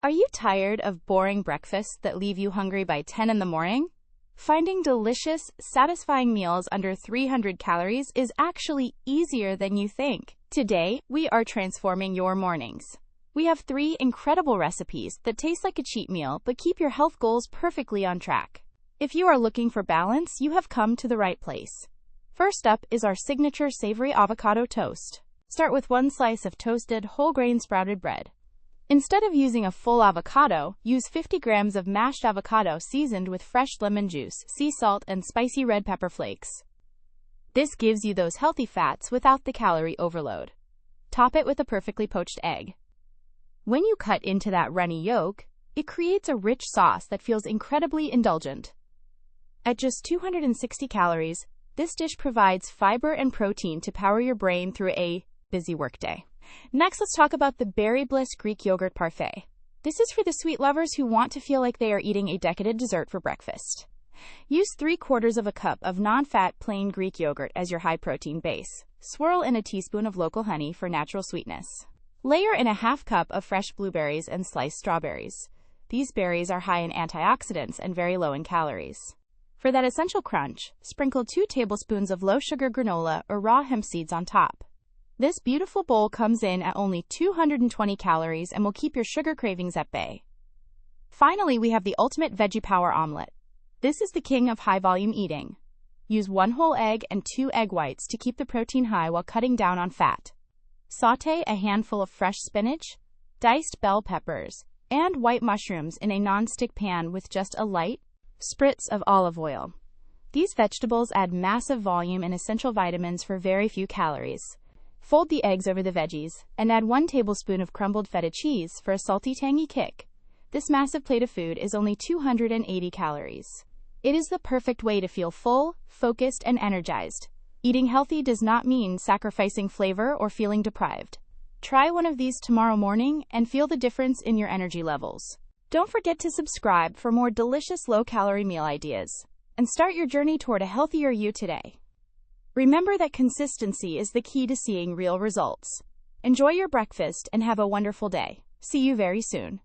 Are you tired of boring breakfasts that leave you hungry by 10 in the morning? Finding delicious, satisfying meals under 300 calories is actually easier than you think. Today, we are transforming your mornings. We have 3 incredible recipes that taste like a cheat meal but keep your health goals perfectly on track. If you are looking for balance, you have come to the right place. First up is our signature savory avocado toast. Start with 1 slice of toasted whole grain sprouted bread. Instead of using a full avocado, use 50 grams of mashed avocado seasoned with fresh lemon juice, sea salt, and spicy red pepper flakes. This gives you those healthy fats without the calorie overload. Top it with a perfectly poached egg. When you cut into that runny yolk, it creates a rich sauce that feels incredibly indulgent. At just 260 calories, this dish provides fiber and protein to power your brain through a busy workday. Next, let's talk about the Berry Bliss Greek Yogurt Parfait. This is for the sweet lovers who want to feel like they are eating a decadent dessert for breakfast. Use 3/4 of a cup of non-fat plain Greek yogurt as your high-protein base. Swirl in a teaspoon of local honey for natural sweetness. Layer in a half cup of fresh blueberries and sliced strawberries. These berries are high in antioxidants and very low in calories. For that essential crunch, sprinkle 2 tablespoons of low-sugar granola or raw hemp seeds on top. This beautiful bowl comes in at only 220 calories and will keep your sugar cravings at bay. Finally, we have the ultimate veggie power omelette. This is the king of high-volume eating. Use 1 whole egg and 2 egg whites to keep the protein high while cutting down on fat. Sauté a handful of fresh spinach, diced bell peppers, and white mushrooms in a non-stick pan with just a light spritz of olive oil. These vegetables add massive volume and essential vitamins for very few calories. Fold the eggs over the veggies and add 1 tablespoon of crumbled feta cheese for a salty, tangy kick. This massive plate of food is only 280 calories. It is the perfect way to feel full, focused, and energized. Eating healthy does not mean sacrificing flavor or feeling deprived. Try one of these tomorrow morning and feel the difference in your energy levels. Don't forget to subscribe for more delicious low-calorie meal ideas. And start your journey toward a healthier you today. Remember that consistency is the key to seeing real results. Enjoy your breakfast and have a wonderful day. See you very soon.